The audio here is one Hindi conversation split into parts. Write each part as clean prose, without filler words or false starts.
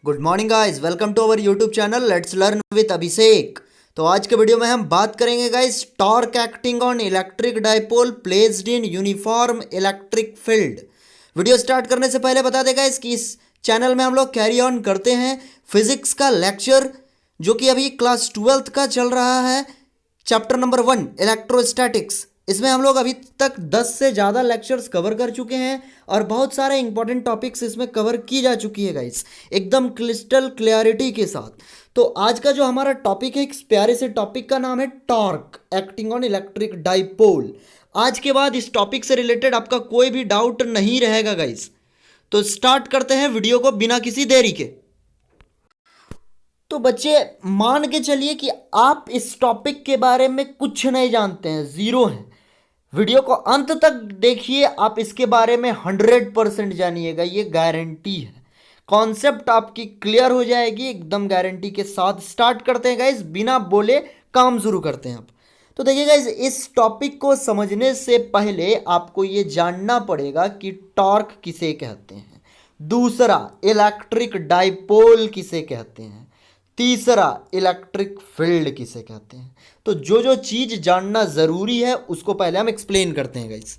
Good morning guys, welcome to our YouTube channel let's learn with Abhishek. तो आज के वीडियो में हम बात करेंगे guys torque acting on electric dipole placed in uniform electric field. Video start करने से पहले बता दें गाइस कि इस चैनल में हम लोग कैरी ऑन करते हैं फिजिक्स का लेक्चर जो कि अभी क्लास 12th का चल रहा है। Chapter number 1 electrostatics. इसमें हम लोग अभी तक 10 से ज़्यादा लेक्चर्स कवर कर चुके हैं और बहुत सारे इंपॉर्टेंट टॉपिक्स इसमें कवर की जा चुकी है गाइस, एकदम क्रिस्टल क्लैरिटी के साथ। तो आज का जो हमारा टॉपिक है, एक प्यारे से टॉपिक का नाम है torque acting on electric dipole. आज के बाद इस टॉपिक से रिलेटेड आपका कोई भी डाउट नहीं रहेगा गाइस। तो स्टार्ट करते हैं वीडियो को बिना किसी देरी के। तो बच्चे मान के चलिए कि आप इस टॉपिक के बारे में कुछ नहीं जानते हैं, जीरो हैं। वीडियो को अंत तक देखिए, आप इसके बारे में 100% जानिएगा, ये गारंटी है। कॉन्सेप्ट आपकी क्लियर हो जाएगी एकदम गारंटी के साथ। स्टार्ट करते हैं गाइस, बिना बोले काम शुरू करते हैं आप। तो देखिए गाइस, इस टॉपिक को समझने से पहले आपको ये जानना पड़ेगा कि टॉर्क किसे कहते हैं, दूसरा इलेक्ट्रिक डाइपोल किसे कहते हैं, तीसरा इलेक्ट्रिक फील्ड किसे कहते हैं। तो जो जो चीज जानना जरूरी है उसको पहले हम एक्सप्लेन करते हैं गाइस।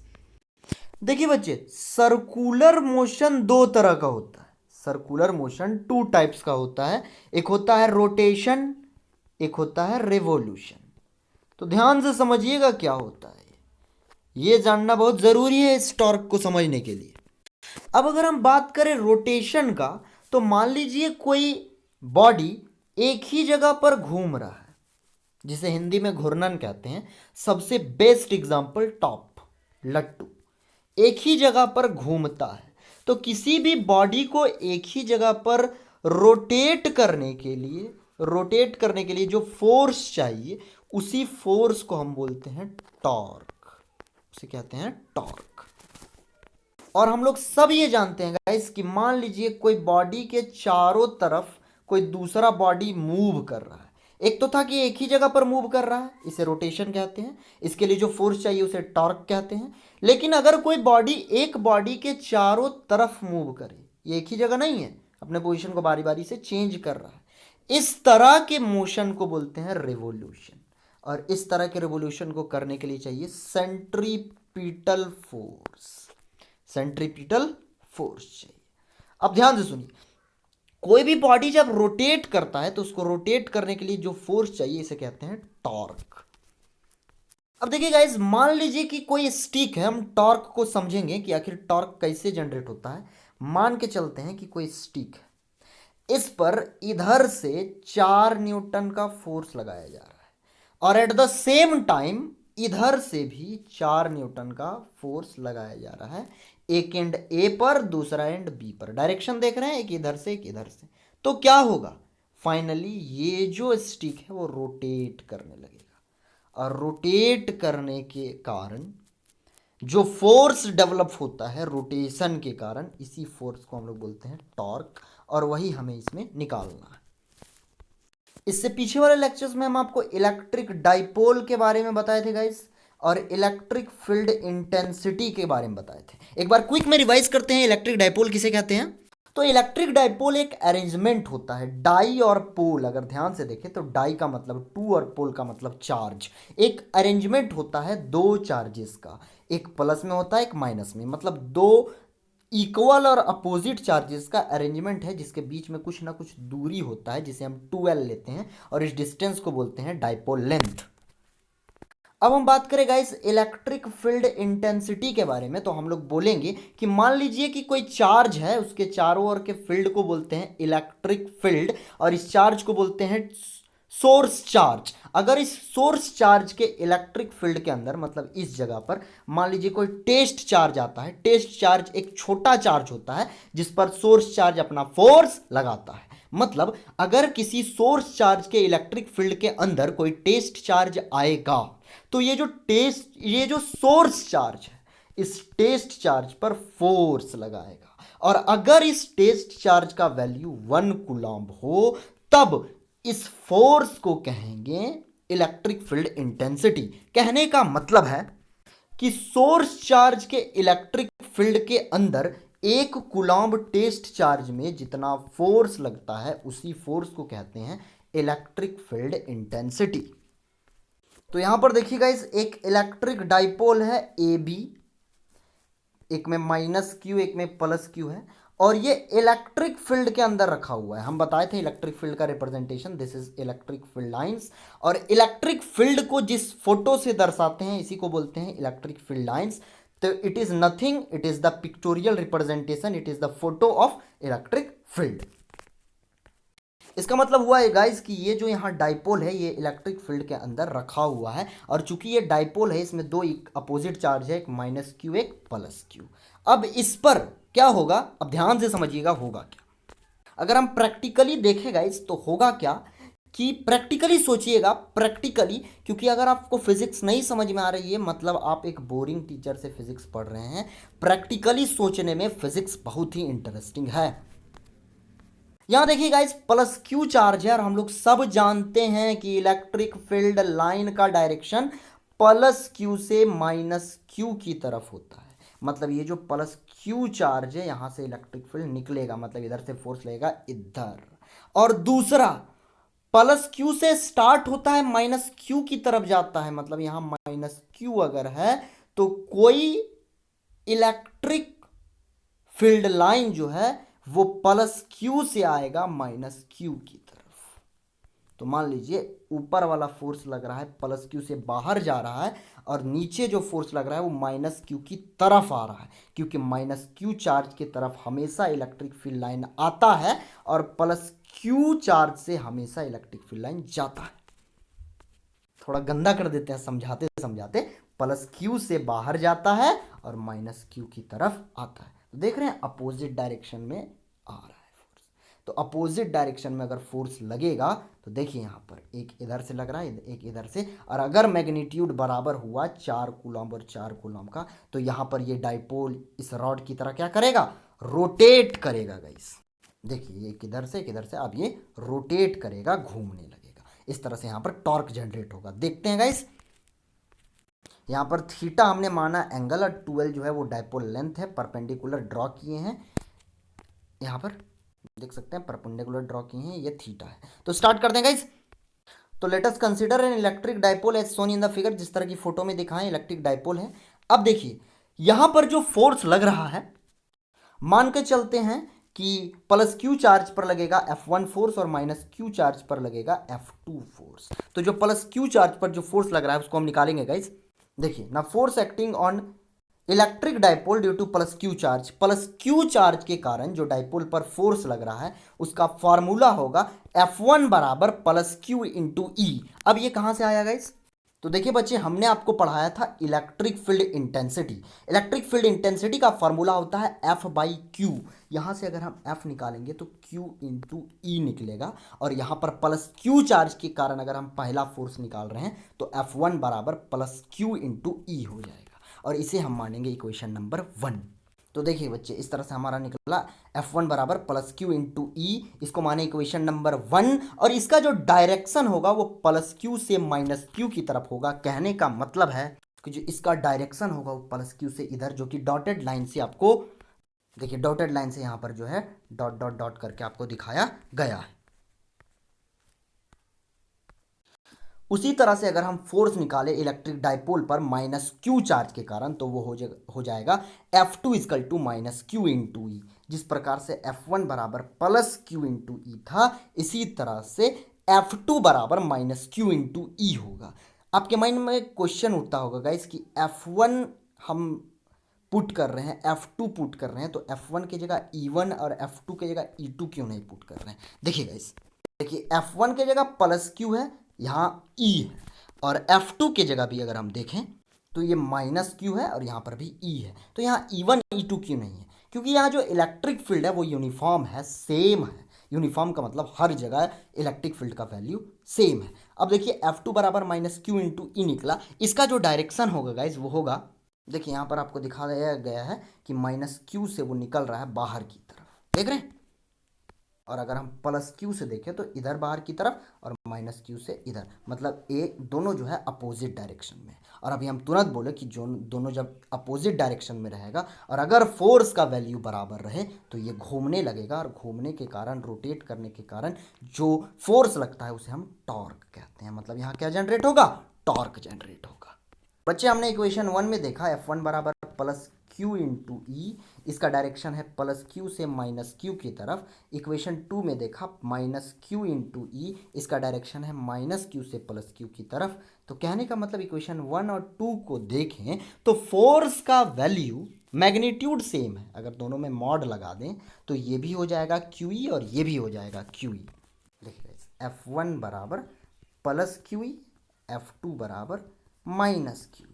देखिए बच्चे, सर्कुलर मोशन दो तरह का होता है। सर्कुलर मोशन 2 टाइप्स का होता है, एक होता है रोटेशन, एक होता है रेवोल्यूशन। तो ध्यान से समझिएगा क्या होता है, ये जानना बहुत जरूरी है इस टॉर्क को समझने के लिए। अब अगर हम बात करें रोटेशन का, तो मान लीजिए कोई बॉडी एक ही जगह पर घूम रहा है, जिसे हिंदी में घूर्णन कहते हैं। सबसे बेस्ट एग्जांपल टॉप, लट्टू एक ही जगह पर घूमता है। तो किसी भी बॉडी को एक ही जगह पर रोटेट करने के लिए जो फोर्स चाहिए, उसी फोर्स को हम बोलते हैं टॉर्क, उसे कहते हैं टॉर्क। और हम लोग सब ये जानते हैं गाइस कि मान लीजिए कोई बॉडी के चारों तरफ कोई दूसरा बॉडी मूव कर रहा है। एक तो था कि एक ही जगह पर मूव कर रहा है, इसे रोटेशन कहते हैं, इसके लिए जो फोर्स चाहिए उसे टॉर्क कहते हैं। लेकिन अगर कोई बॉडी एक बॉडी के चारों तरफ मूव करे, ये एक ही जगह नहीं है, अपने पोजीशन को बारी बारी से चेंज कर रहा है, इस तरह के मोशन को बोलते हैं रिवोल्यूशन। और इस तरह के रिवोल्यूशन को करने के लिए चाहिए सेंट्रीपिटल फोर्स, सेंट्रीपिटल फोर्स चाहिए। अब ध्यान से सुनिए, कोई भी बॉडी जब रोटेट करता है तो उसको रोटेट करने के लिए जो फोर्स चाहिए इसे कहते हैं टॉर्क। अब देखिए गाइस, मान लीजिए कि कोई स्टिक है, हम टॉर्क को समझेंगे कि आखिर टॉर्क कैसे जनरेट होता है। मान के चलते हैं कि कोई स्टिक है, इस पर इधर से 4 न्यूटन का फोर्स लगाया जा रहा है और एट द सेम टाइम इधर से भी 4 न्यूटन का फोर्स लगाया जा रहा है। एक एंड ए पर, दूसरा एंड बी पर। डायरेक्शन देख रहे हैं, एक इधर से एक इधर से। तो क्या होगा, फाइनली ये जो स्टिक है वो रोटेट करने लगेगा और रोटेट करने के कारण जो फोर्स डेवलप होता है रोटेशन के कारण, इसी फोर्स को हम लोग बोलते हैं टॉर्क, और वही हमें इसमें निकालना है। इससे पीछे वाले लेक्चर्स में हम आपको इलेक्ट्रिक डाइपोल के बारे में बताए थे गाइस, और इलेक्ट्रिक फील्ड इंटेंसिटी के बारे में बताए थे। एक बार क्विक में रिवाइज करते हैं, इलेक्ट्रिक डाइपोल किसे कहते हैं। तो इलेक्ट्रिक डाइपोल एक अरेंजमेंट होता है, डाई और पोल। अगर ध्यान से देखें तो डाई का मतलब 2 और पोल का मतलब चार्ज। एक अरेंजमेंट होता है दो चार्जेस का, एक प्लस में होता है एक माइनस में, मतलब दो इक्वल और अपोजिट चार्जेस का अरेंजमेंट है जिसके बीच में कुछ ना कुछ दूरी होता है, जिसे हम 2L लेते हैं और इस डिस्टेंस को बोलते हैं डाइपोल लेंथ। अब हम बात करें गाइस इलेक्ट्रिक फील्ड इंटेंसिटी के बारे में, तो हम लोग बोलेंगे कि मान लीजिए कि कोई चार्ज है, उसके चारों ओर के फील्ड को बोलते हैं इलेक्ट्रिक फील्ड, और इस चार्ज को बोलते हैं सोर्स चार्ज। अगर इस सोर्स चार्ज के इलेक्ट्रिक फील्ड के अंदर, मतलब इस जगह पर मान लीजिए कोई टेस्ट चार्ज आता है। टेस्ट चार्ज एक छोटा चार्ज होता है जिस पर सोर्स चार्ज अपना फोर्स लगाता है। मतलब अगर किसी सोर्स चार्ज के इलेक्ट्रिक फील्ड के अंदर कोई टेस्ट चार्ज आएगा, तो ये जो सोर्स चार्ज है, इस टेस्ट चार्ज पर फोर्स लगाएगा। और अगर इस टेस्ट चार्ज का वैल्यू 1 कूलम्ब हो, तब इस फोर्स को कहेंगे इलेक्ट्रिक फील्ड इंटेंसिटी। कहने का मतलब है कि सोर्स चार्ज के इलेक्ट्रिक फील्ड के अंदर एक कूलॉम्ब टेस्ट चार्ज में जितना फोर्स लगता है उसी फोर्स को कहते हैं इलेक्ट्रिक फील्ड इंटेंसिटी। तो यहां पर देखिएगा, इस एक इलेक्ट्रिक डाइपोल है ए बी, एक में माइनस क्यू एक में प्लस क्यू है, और ये इलेक्ट्रिक फील्ड के अंदर रखा हुआ है। हम बताए थे इलेक्ट्रिक फील्ड का representation, this is electric field lines. और इलेक्ट्रिक फील्ड को जिस फोटो से दर्शाते हैं इसी को बोलते हैं इलेक्ट्रिक फील्ड लाइंस। तो it is nothing, it is the pictorial representation, it is the photo of electric field. इसका मतलब हुआ है गाइस कि ये जो यहाँ डाइपोल है ये इलेक्ट्रिक फील्ड के अंदर रखा हुआ है, और चूंकि ये डाइपोल है इसमें दो अपोजिट चार्ज है, एक माइनस क्यू एक प्लस क्यू। अब इस पर क्या होगा, अब ध्यान से समझिएगा होगा क्या। अगर हम प्रैक्टिकली देखें गाइस तो होगा क्या कि प्रैक्टिकली सोचिएगा, प्रैक्टिकली, क्योंकि अगर आपको फिजिक्स नहीं समझ में आ रही है मतलब आप एक बोरिंग टीचर से फिजिक्स पढ़ रहे हैं। प्रैक्टिकली सोचने में फिजिक्स बहुत ही इंटरेस्टिंग है। यहां देखिए गाइस प्लस क्यू चार्ज है, और हम लोग सब जानते हैं कि इलेक्ट्रिक फील्ड लाइन का डायरेक्शन प्लस क्यू से माइनस क्यू की तरफ होता है। मतलब ये जो प्लस क्यू चार्ज है यहां से इलेक्ट्रिक फील्ड निकलेगा, मतलब इधर से फोर्स लगेगा इधर। और दूसरा, प्लस क्यू से स्टार्ट होता है माइनस क्यू की तरफ जाता है, मतलब यहां माइनस क्यू अगर है तो कोई इलेक्ट्रिक फील्ड लाइन जो है वो प्लस क्यू से आएगा माइनस क्यू की तरफ। तो मान लीजिए ऊपर वाला फोर्स लग रहा है प्लस क्यू से बाहर जा रहा है, और नीचे जो फोर्स लग रहा है वो माइनस क्यू की तरफ आ रहा है, क्योंकि माइनस क्यू चार्ज की तरफ हमेशा इलेक्ट्रिक फील्ड लाइन आता है और प्लस क्यू चार्ज से हमेशा इलेक्ट्रिक फील्ड लाइन जाता है। थोड़ा गंदा कर देते हैं समझाते समझाते, प्लस क्यू से बाहर जाता है और माइनस क्यू की तरफ आता है। तो देख रहे हैं अपोजिट डायरेक्शन में आ रहा है फोर्स। तो अपोजिट डायरेक्शन में अगर फोर्स लगेगा तो देखिए यहाँ पर एक इधर से लग रहा है एक इधर से, और अगर मैग्नीट्यूड बराबर हुआ 4 कूलॉम और 4 कूलॉम का तो यहाँ पर ये डाइपोल इस रॉड की तरह क्या करेगा, रोटेट करेगा गाइस। देखिए एक इधर से अब ये रोटेट करेगा, घूमने लगेगा, इस तरह से यहाँ पर टॉर्क जनरेट होगा। देखते हैं गाइस, यहाँ पर थीटा हमने माना एंगल, और 12 जो है वो डाइपोल लेंथ है, परपेंडिकुलर ड्रॉ किए हैं, यहाँ पर देख सकते हैं परपेंडिकुलर ड्रॉ किए हैं, ये थीटा है। तो स्टार्ट करते हैं गाइस। तो let us consider an electric dipole as shown in the figure, जिस तरह की फोटो में दिखाएं इलेक्ट्रिक डाइपोल है। अब देखिए यहां पर जो फोर्स लग रहा है, मान के चलते हैं कि प्लस क्यू चार्ज पर लगेगा F1 फोर्स और माइनस क्यू चार्ज पर लगेगा F2 फोर्स। तो जो प्लस क्यू चार्ज पर जो फोर्स लग रहा है उसको हम निकालेंगे गाइस। देखिए ना, force acting on electric dipole due two plus Q charge के कारण जो डाइपोल पर फोर्स लग रहा है उसका फॉर्मूला होगा F1 बराबर प्लस क्यू इंटू ई। अब ये कहां से आया गाइस, तो देखिए बच्चे हमने आपको पढ़ाया था electric field intensity. Electric field intensity का फॉर्मूला होता है F बाई क्यू। यहाँ से अगर हम F निकालेंगे तो Q इंटू ई निकलेगा, और यहाँ पर प्लस क्यू चार्ज के कारण अगर हम पहला फोर्स निकाल रहे हैं तो F1 बराबर प्लस क्यू इंटू ई हो जाएगा, और इसे हम मानेंगे इक्वेशन नंबर 1। तो देखिए बच्चे इस तरह से हमारा निकला F1 बराबर प्लस क्यू इंटू ई, इसको माने इक्वेशन नंबर 1, और इसका जो डायरेक्शन होगा वो प्लस क्यू से माइनस क्यू की तरफ होगा। कहने का मतलब है कि जो इसका डायरेक्शन होगा वो प्लस क्यू से इधर, जो कि डॉटेड लाइन से आपको देखिए डॉटेड लाइन से यहाँ पर जो है डॉट डॉट डॉट करके आपको दिखाया गया है। उसी तरह से अगर हम फोर्स निकाले इलेक्ट्रिक डाइपोल पर माइनस क्यू चार्ज के कारण तो वो हो जाएगा F2 equal to minus q into E. जिस प्रकार से F1 बराबर प्लस क्यू इंटू ई था, इसी तरह से F2 बराबर माइनस क्यू इंटू ई होगा। आपके माइंड में क्वेश्चन उठता होगा गाइस कि F1 हम पुट कर रहे हैं, F2 पुट कर रहे हैं, तो F1 की जगह E1 और F2 की जगह E2 क्यों नहीं पुट कर रहे हैं। देखिए गाइस, देखिए F1 की जगह प्लस क्यू है, यहाँ E है, और F2 की जगह भी अगर हम देखें तो ये माइनस क्यू है और यहाँ पर भी E है। तो यहाँ E1 E2 क्यों नहीं है, क्योंकि यहाँ जो इलेक्ट्रिक फील्ड है वो यूनिफॉर्म है, सेम है। यूनिफॉर्म का मतलब हर जगह इलेक्ट्रिक फील्ड का वैल्यू सेम है। अब देखिए F2 बराबर माइनस क्यू इंटू ई निकला, इसका जो डायरेक्शन होगा गाइज वो होगा, देखिए यहाँ पर आपको दिखाया गया है कि माइनस क्यू से वो निकल रहा है बाहर की तरफ, देख रहे हैं। और अगर हम प्लस क्यू से देखें तो इधर बाहर की तरफ और माइनस क्यू से इधर, मतलब ए दोनों जो है अपोजिट डायरेक्शन में। और अभी हम तुरंत बोले कि जो दोनों जब अपोजिट डायरेक्शन में रहेगा और अगर फोर्स का वैल्यू बराबर रहे तो ये घूमने लगेगा, और घूमने के कारण, रोटेट करने के कारण जो फोर्स लगता है उसे हम टॉर्क कहते हैं। मतलब यहाँ क्या जनरेट होगा? टॉर्क जनरेट होगा। बच्चे हमने इक्वेशन 1 में देखा F1 बराबर प्लस क्यू इंटू ई, इसका डायरेक्शन है प्लस क्यू से माइनस क्यू की तरफ। इक्वेशन 2 में देखा माइनस क्यू इंटू ई, इसका डायरेक्शन है माइनस क्यू से प्लस क्यू की तरफ। तो कहने का मतलब इक्वेशन 1 और 2 को देखें तो फोर्स का वैल्यू, मैग्नीट्यूड सेम है, अगर दोनों में मॉड लगा दें तो ये भी हो जाएगा क्यू ई और ये भी हो जाएगा क्यू ई। देखिए F1 बराबर प्लस क्यू ई, F2 बराबर माइनस क्यू।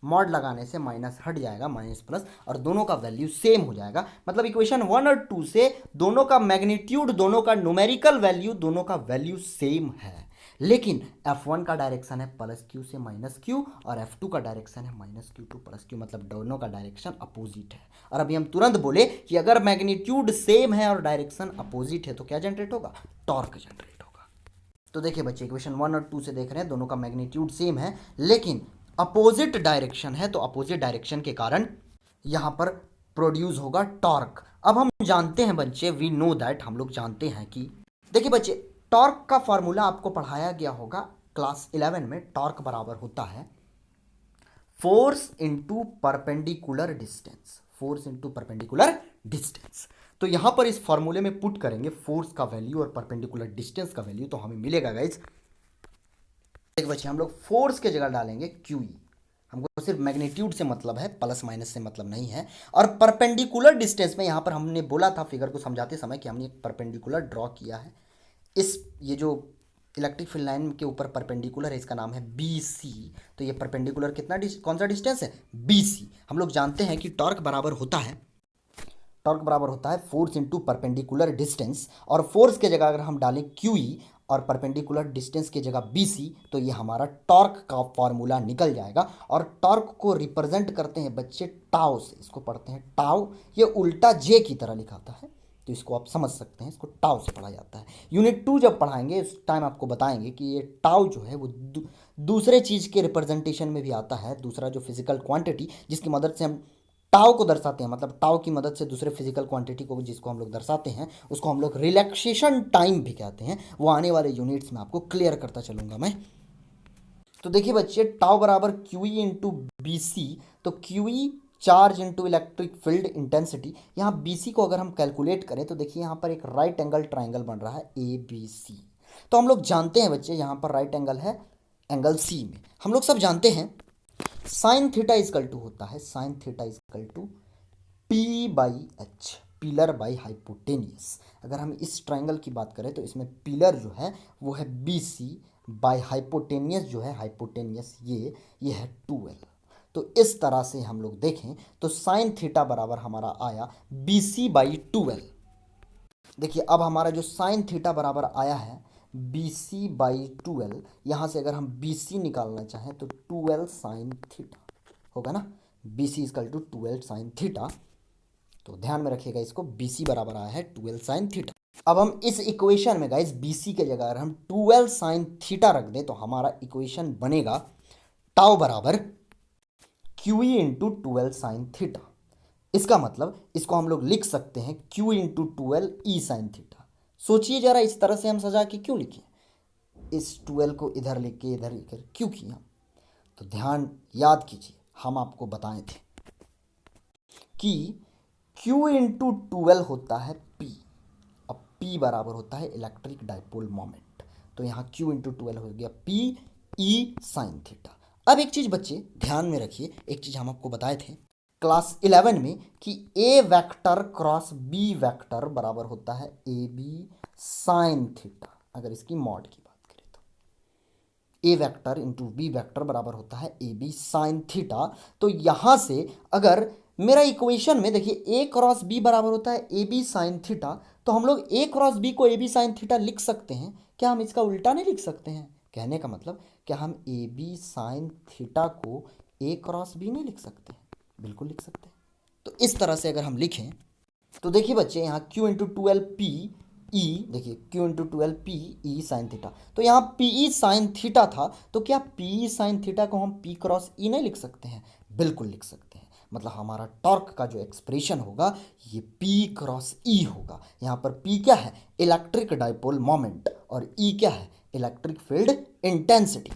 मॉड लगाने से माइनस हट जाएगा, माइनस प्लस, और दोनों का वैल्यू सेम हो जाएगा। मतलब इक्वेशन 1 और 2 से दोनों का मैग्नीट्यूड, दोनों का न्यूमेरिकल वैल्यू, दोनों का वैल्यू सेम है। लेकिन F1 का डायरेक्शन है प्लस क्यू से माइनस क्यू और F2 का डायरेक्शन है minus Q two plus Q, मतलब दोनों का डायरेक्शन अपोजिट है। और अभी हम तुरंत बोले कि अगर मैग्नीट्यूड सेम है और डायरेक्शन अपोजिट है तो क्या जनरेट होगा? टॉर्क जनरेट होगा। तो देखिए बच्चे, इक्वेशन 1 और 2 से देख रहे हैं दोनों का मैग्नीट्यूड सेम है, लेकिन अपोजिट डायरेक्शन है, तो अपोजिट डायरेक्शन के कारण यहां पर प्रोड्यूस होगा टॉर्क। अब हम जानते हैं बच्चे, वी नो दैट, हम लोग जानते हैं कि, देखिए बच्चे, टॉर्क का फॉर्मूला आपको पढ़ाया गया होगा क्लास 11 में। टॉर्क बराबर होता है force into perpendicular distance, force into perpendicular distance. तो यहां पर इस फॉर्मूले में पुट करेंगे फोर्स का वैल्यू और परपेंडिकुलर डिस्टेंस का वैल्यू, तो हमें मिलेगा गाइज, एक बच्चे हम लोग फोर्स के जगह डालेंगे क्यू ई, हमको सिर्फ मैग्नीट्यूड से मतलब है, प्लस माइनस से मतलब नहीं है। और परपेंडिकुलर डिस्टेंस में यहाँ पर हमने बोला था फिगर को समझाते समय कि हमने एक परपेंडिकुलर ड्रॉ किया है, इस ये जो इलेक्ट्रिक फील्ड लाइन के ऊपर परपेंडिकुलर है, इसका नाम है बी सी। तो ये परपेंडिकुलर कितना कौन सा डिस्टेंस है? B C. हम लोग जानते हैं कि टॉर्क बराबर होता है, टॉर्क बराबर होता है फोर्स इंटू परपेंडिकुलर डिस्टेंस, और फोर्स के जगह अगर हम डालें क्यू ई और परपेंडिकुलर डिस्टेंस की जगह बी सी, तो ये हमारा टॉर्क का फॉर्मूला निकल जाएगा। और टॉर्क को रिप्रेजेंट करते हैं बच्चे टाउ से, इसको पढ़ते हैं टाउ, ये उल्टा जे की तरह लिखाता है, तो इसको आप समझ सकते हैं, इसको टाउ से पढ़ा जाता है। यूनिट 2 जब पढ़ाएंगे उस टाइम आपको बताएंगे कि ये टाउ जो है वो दूसरे चीज़ के रिप्रेजेंटेशन में भी आता है, दूसरा जो फिजिकल क्वांटिटी जिसकी मदद से हम टाउ को दर्शाते हैं, मतलब टाउ की मदद से दूसरे फिजिकल क्वांटिटी को जिसको हम लोग दर्शाते हैं उसको हम लोग रिलैक्सेशन टाइम भी कहते हैं। वो आने वाले यूनिट्स में आपको क्लियर करता चलूंगा मैं। तो देखिए बच्चे, टाउ बराबर q E into B C, तो q E charge into electric field intensity. यहाँ बी सी को अगर हम कैलकुलेट करें तो देखिए यहाँ पर एक राइट एंगल ट्राइंगल बन रहा है ए बी सी। तो हम लोग जानते हैं बच्चे, यहाँ पर राइट एंगल है एंगल सी में, हम लोग सब जानते हैं साइन थीटा इजकल टू होता है, sine theta is equal to P by H, pillar by hypotenuse. अगर हम इस ट्राइंगल की बात करें तो इसमें पिलर जो है वो है बी सी, बाई हाइपोटेनियस जो है, हाइपोटेनियस ये है 12। तो इस तरह से हम लोग देखें तो साइन थीटा बराबर हमारा आया बी सी बाई 12। देखिए अब हमारा जो साइन थीटा बराबर आया है बी सी बाई 12, यहाँ से अगर हम बी सी निकालना चाहें तो 12 साइन थीटा होगा ना, B C is equal to 12 sine theta. तो ध्यान में रखिएगा इसको, बी सी बराबर आया है 12 साइन थीटा। अब हम इस इक्वेशन में गाइस बी सी के जगह अगर हम 12 साइन थीटा रख दें तो हमारा इक्वेशन बनेगा टाउ बराबर q E into 12 sine theta. इसका मतलब इसको हम लोग लिख सकते हैं क्यू इंटू 12 ई साइन थीटा। सोचिए जरा, इस तरह से हम सजा के क्यों लिखे, इस 12 को इधर लेके इधर लेकर क्यों किया? तो ध्यान याद कीजिए, हम आपको बताए थे कि Q इंटू 12 होता है P, अब P बराबर होता है इलेक्ट्रिक डाइपोल मोमेंट। तो यहाँ Q इंटू 12 हो गया P E साइन थीटा। अब एक चीज़ बच्चे ध्यान में रखिए, एक चीज़ हम आपको बताए थे क्लास 11 में कि A vector cross B vector बराबर होता है ए बी साइन थीटा। अगर इसकी मॉड की बात करें तो A vector into B vector बराबर होता है ए बी साइन थीटा। तो यहाँ से अगर मेरा इक्वेशन में देखिए A क्रॉस B बराबर होता है ए बी साइन थीटा, तो हम लोग A क्रॉस B को ए बी साइन थीटा लिख सकते हैं। क्या हम इसका उल्टा नहीं लिख सकते हैं? कहने का मतलब क्या हम ए बी साइन थीटा को A क्रॉस B नहीं लिख सकते हैं? बिल्कुल लिख सकते हैं। तो इस तरह से अगर हम लिखें तो देखिए बच्चे, यहाँ Q इंटू 12 P ई, देखिए Q into 12 P E sign theta, तो यहाँ पी ई साइन थीटा था, तो क्या पी ई साइन थीटा को हम पी क्रॉस ई नहीं लिख सकते हैं? बिल्कुल लिख सकते हैं। मतलब हमारा टॉर्क का जो एक्सप्रेशन होगा ये पी क्रॉस ई होगा। यहाँ पर पी क्या है? इलेक्ट्रिक डाइपोल मोमेंट, और ई क्या है? Electric field intensity.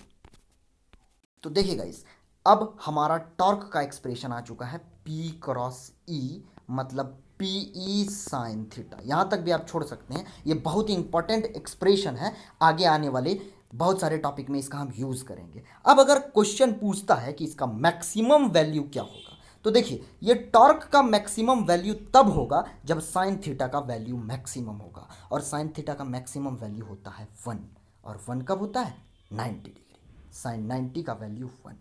तो देखिए गाइस, अब हमारा टॉर्क का एक्सप्रेशन आ चुका है पी क्रॉस ई, मतलब पी ई साइन थीटा। यहाँ तक भी आप छोड़ सकते हैं, ये बहुत ही इंपॉर्टेंट एक्सप्रेशन है, आगे आने वाले बहुत सारे टॉपिक में इसका हम यूज़ करेंगे। अब अगर क्वेश्चन पूछता है कि इसका मैक्सिमम वैल्यू क्या होगा, तो देखिए ये टॉर्क का मैक्सिमम वैल्यू तब होगा जब साइन थीटा का वैल्यू मैक्सिमम होगा, और साइन थीटा का मैक्सिमम वैल्यू होता है 1, और 1 कब होता है? 90 डिग्री। साइन 90 का वैल्यू 1।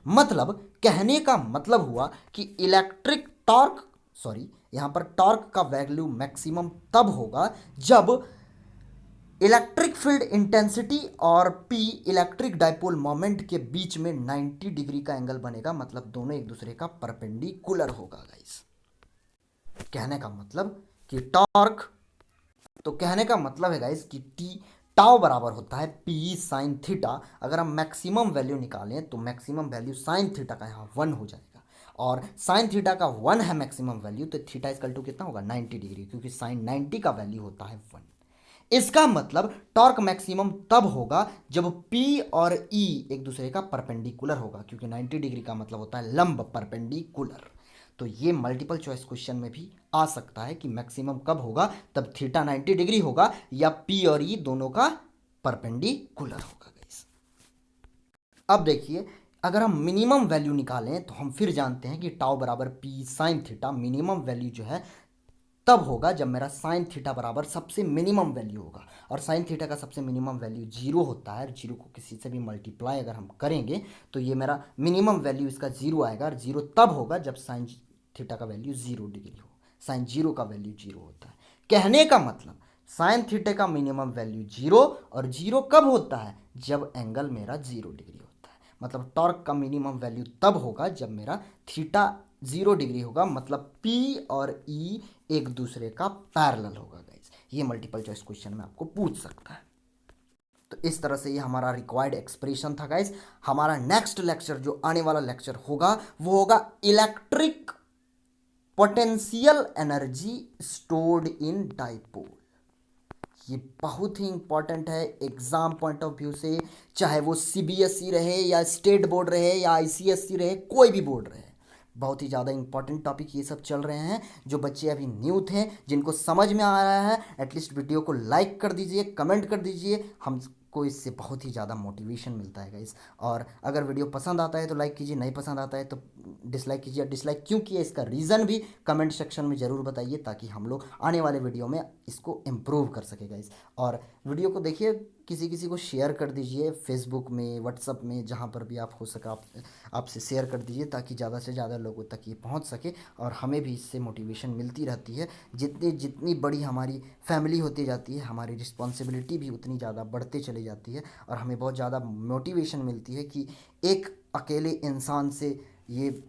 मतलब कहने का मतलब हुआ कि इलेक्ट्रिक टॉर्क, सॉरी यहाँ पर टॉर्क का वैल्यू मैक्सिमम तब होगा जब इलेक्ट्रिक फील्ड इंटेंसिटी और पी इलेक्ट्रिक डाइपोल मोमेंट के बीच में 90 डिग्री का एंगल बनेगा, मतलब दोनों एक दूसरे का परपेंडिकुलर होगा गाइस। कहने का मतलब कि टॉर्क, तो कहने का मतलब है गाइस कि टी टाउ बराबर होता है पी साइन थीटा। अगर हम मैक्सिमम वैल्यू निकालें तो मैक्सिमम वैल्यू साइन थीटा का यहाँ 1 हो जाएगा, और साइन थीटा का 1 है मैक्सिमम वैल्यू, तो थीटा इक्वल टू कितना होगा? 90 डिग्री, क्योंकि साइन 90 का वैल्यू होता है 1। इसका मतलब टॉर्क मैक्सिमम तब होगा जब P और E एक दूसरे का परपेंडिकुलर होगा, क्योंकि 90 डिग्री का मतलब होता है लंब, परपेंडिकुलर। तो ये मल्टीपल चॉइस क्वेश्चन में भी आ सकता है कि मैक्सिमम कब होगा, तब थीटा 90 डिग्री होगा या P और E दोनों का परपेंडिकुलर होगा गाइस। अब देखिए, अगर हम मिनिमम वैल्यू निकालें तो हम फिर जानते हैं कि टाउ बराबर P sine theta. Minimum value जो है तब होगा जब मेरा साइन थीटा बराबर सबसे मिनिमम वैल्यू होगा, और साइन थीटा का सबसे मिनिमम वैल्यू 0 होता है। 0 को किसी से भी मल्टीप्लाई अगर हम करेंगे तो ये मेरा मिनिमम वैल्यू इसका 0 आएगा, और 0 तब होगा जब साइन थीटा का वैल्यू 0 डिग्री हो। साइन 0 का वैल्यू 0 होता है। कहने का मतलब साइन थीटा का मिनिमम वैल्यू 0, और 0 कब होता है? जब एंगल मेरा 0 डिग्री होता है। मतलब टॉर्क का मिनिमम वैल्यू तब होगा जब मेरा थीटा 0 डिग्री होगा, मतलब P और E एक दूसरे का पैरेलल होगा गाइस। ये मल्टीपल चॉइस क्वेश्चन में आपको पूछ सकता है। तो इस तरह से ये हमारा रिक्वायर्ड एक्सप्रेशन था गाइस। हमारा नेक्स्ट लेक्चर जो आने वाला लेक्चर होगा वो होगा electric potential energy stored in dipole. ये बहुत ही इंपॉर्टेंट है एग्जाम पॉइंट ऑफ व्यू से, चाहे वो सीबीएसई रहे या स्टेट बोर्ड रहे या आईसीएसई रहे, कोई भी बोर्ड रहे। बहुत ही ज़्यादा इंपॉर्टेंट टॉपिक ये सब चल रहे हैं। जो बच्चे अभी न्यू थे, जिनको समझ में आ रहा है, एटलीस्ट वीडियो को लाइक कर दीजिए, कमेंट कर दीजिए। हमको इससे बहुत ही ज़्यादा मोटिवेशन मिलता है गाइस। और अगर वीडियो पसंद आता है तो लाइक कीजिए, नहीं पसंद आता है तो डिसलाइक कीजिए। डिसलाइक क्यों किया इसका रीज़न भी कमेंट सेक्शन में ज़रूर बताइए, ताकि हम लोग आने वाले वीडियो में इसको इम्प्रूव कर सके गाइस। और वीडियो को देखिए, किसी किसी को शेयर कर दीजिए, फेसबुक में, व्हाट्सअप में, जहाँ पर भी आप हो सका आपसे शेयर कर दीजिए, ताकि ज़्यादा से ज़्यादा लोगों तक ये पहुँच सके, और हमें भी इससे मोटिवेशन मिलती रहती है। जितनी बड़ी हमारी फैमिली होती जाती है, हमारी रिस्पॉन्सिबिलिटी भी उतनी ज़्यादा बढ़ते चली जाती है, और हमें बहुत ज़्यादा मोटिवेशन मिलती है कि एक अकेले इंसान से ये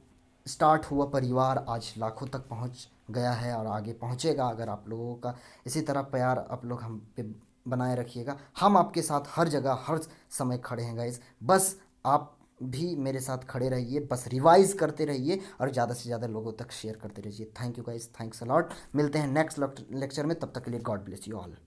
स्टार्ट हुआ परिवार आज लाखों तक पहुंच गया है, और आगे पहुंचेगा। अगर आप लोगों का इसी तरह प्यार आप लोग हम पे बनाए रखिएगा, हम आपके साथ हर जगह हर समय खड़े हैं गाइस। बस आप भी मेरे साथ खड़े रहिए, बस रिवाइज करते रहिए, और ज़्यादा से ज़्यादा लोगों तक शेयर करते रहिए। Thank you guys, thanks a lot. मिलते हैं नेक्स्ट लेक्चर में, तब तक के लिए गॉड ब्लेस यू ऑल।